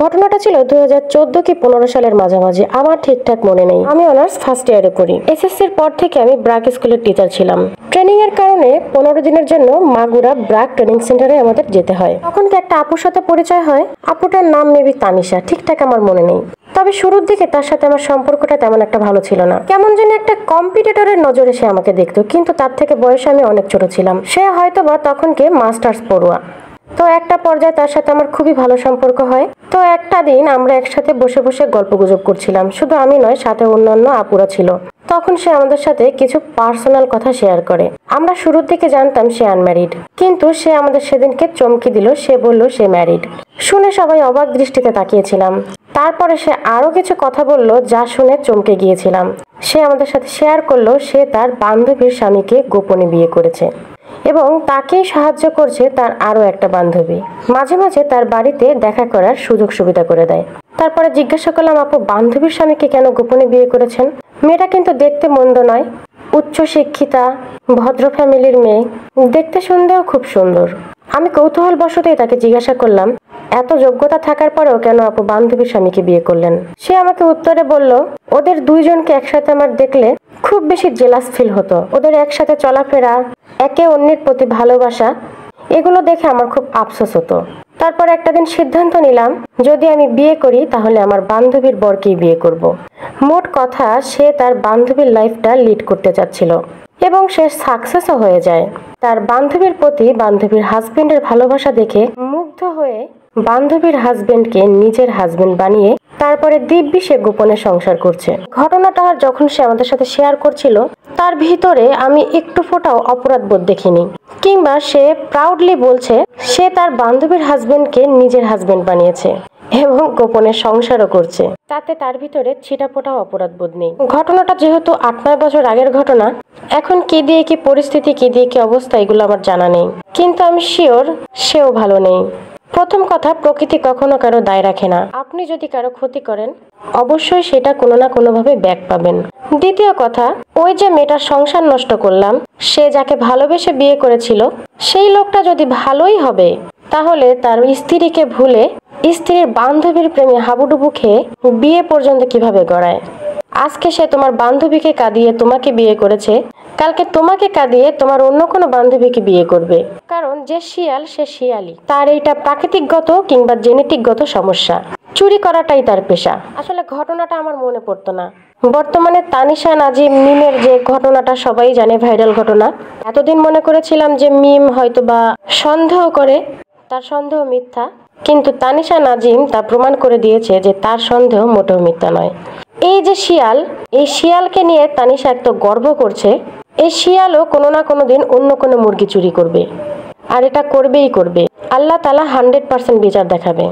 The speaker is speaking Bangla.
ঘটনাটা ছিল 2014 কি 15 সালের মাঝামাঝি, আমার ঠিকঠাক মনে নেই। আমি অনার্স ফার্স্ট ইয়ারে পড়ি। এসএসসির পর থেকে আমি ব্রাক স্কুলের টিচার ছিলাম। ট্রেনিং এর কারণে 15 দিনের জন্য মাগুরা ব্রাক ট্রেনিং সেন্টারে আমাদের যেতে হয়। তখন কি একটা আপুর সাথে পরিচয় হয়। আপুটার নাম মেবি তানিশা, ঠিকঠাক আমার মনে নেই। তবে শুরুর দিকে তার সাথে আমার সম্পর্কটা তেমন একটা ভালো ছিল না। কেমন যেন একটা কম্পিটিটরের নজরে সে আমাকে দেখতো, কিন্তু তার থেকে বয়সে আমি অনেক ছোট ছিলাম। সে হয়তোবা তখনকে মাস্টার্স পড়ুয়া। তো একটা পর্যায়ে তার সাথে আমার খুবই ভালো সম্পর্ক হয়। তো একটা দিন আমরা একসাথে বসে বসে গল্পগুজব করছিলাম। শুধু আমি নয়, সাথে অন্যান্য আপুরা ছিল। তখন সে আমাদের সাথে কিছু পার্সোনাল কথা শেয়ার করে। আমরা শুরুর দিকে জানতাম সে আনম্যারিড, কিন্তু সে আমাদের সেদিনকে চমকে দিল। সে বলল সে ম্যারিড। শুনে সবাই অবাক দৃষ্টিতে তাকিয়েছিলাম। তারপরে সে আরো কিছু কথা বলল, যা শুনে চমকে গিয়েছিলাম। সে আমাদের সাথে শেয়ার করলো সে তার বান্ধবীর স্বামীকে গোপনে বিয়ে করেছে এবং তাকেই সাহায্য করছে তার আরো একটা বান্ধবী। মাঝে মাঝে তার বাড়িতে দেখা করার সুযোগ সুবিধা করে দেয়। তারপরে জিজ্ঞাসা করলাম, আপু বান্ধবীর স্বামীকে কেন গোপনে বিয়ে করেছেন? মেয়েটা কিন্তু দেখতে মন্দ নয়, উচ্চ শিক্ষিতা, ভদ্র ফ্যামিলির মেয়ে, দেখতে শুনতেও খুব সুন্দর। আমি কৌতূহল বশতই তাকে জিজ্ঞাসা করলাম, এত যোগ্যতা থাকার পরেও কেন আপু বান্ধবীর স্বামীকে বিয়ে করলেন? সে আমাকে উত্তরে বলল, ওদের দুইজনকে একসাথে আমার দেখলে খুব বেশি জেলাস ফিল হতো। ওদের একসাথে চলাফেরা, একে অন্যের প্রতি ভালোবাসা, এগুলো দেখে আমার খুব আফসোস হতো। তারপর একটা দিন সিদ্ধান্ত নিলাম, যদি আমি বিয়ে করি তাহলে আমার বান্ধবীর বরকেই বিয়ে করব। মোট কথা, সে তার বান্ধবীর লাইফটা লিড করতে চাচ্ছিল এবং সে সাকসেসও হয়ে যায়। তার বান্ধবীর প্রতি বান্ধবীর হাজবেন্ডের ভালোবাসা দেখে মুগ্ধ হয়ে বান্ধবীর হাজবেন্ডকে নিজের হাজবেন্ড বানিয়ে তারপরে দিব্যি সে গোপনে সংসার করছে। ঘটনাটা যখন সে আমাদের সাথে শেয়ার করছিল, তার ভিতরে আমি একটু ফোঁটাও অপরাধ বোধ দেখিনি, কিংবা সে প্রাউডলি বলছে সে তার বান্ধবীর হাজবেন্ডকে নিজের হাজবেন্ড বানিয়েছে এবং গোপনে সংসারও করছে। তাতে তার ভিতরে ছিটাফোঁটাও অপরাধ বোধ নেই। ঘটনাটা যেহেতু 8-9 বছর আগের ঘটনা, এখন কি দিয়ে কি পরিস্থিতি, কি দিয়ে কি অবস্থা, এগুলো আমার জানা নেই, কিন্তু আমি শিওর সেও ভালো নেই। প্রথম কথা, প্রকৃতি কখনো কারো দায় রাখে না। আপনি যদি কারো ক্ষতি করেন, অবশ্যই সেটা কোনো না কোনো ভাবে ব্যাক পাবেন। দ্বিতীয় কথা, ওই যে মেয়েটার সংসার নষ্ট করলাম, সে যাকে ভালোবেসে বিয়ে করেছিল, সেই লোকটা যদি ভালোই হবে, তাহলে তার স্ত্রীকে ভুলে স্ত্রীর বান্ধবীর প্রেমে হাবুডুবু খেয়ে বিয়ে পর্যন্ত কিভাবে গড়ায়? আজকে সে তোমার বান্ধবীকে কাঁদিয়ে তোমাকে বিয়ে করেছে, কালকে তোমাকে কাঁদিয়ে তোমার অন্য কোনো বান্ধবীকে বিয়ে করবে। কারণ যে শিয়াল সে শিয়ালই, তার এইটা প্রাকৃতিকগত কিংবা জেনেটিকগত সমস্যা। চুরি করাটাই তার পেশা। আসলে ঘটনাটা আমার মনে পড়তো না। বর্তমানে তানিশা নাজিম মিমের যে ঘটনাটা সবাই জানে, ভাইরাল ঘটনা, এতদিন মনে করেছিলাম যে মিম হয়তো বা সন্দেহ করে, তার সন্দেহ মিথ্যা, কিন্তু তানিশা নাজিম তা প্রমাণ করে দিয়েছে যে তার সন্দেহ মোটেও মিথ্যা নয়। এই যে শিয়াল, এই শিয়ালকে নিয়ে তানিশা এত গর্ব করছে, এই শিয়ালও কোনো না কোনো দিন অন্য কোনো মুরগি চুরি করবে, আর এটা করবেই করবে। আল্লাহ তাআলা 100% বিচার দেখাবে।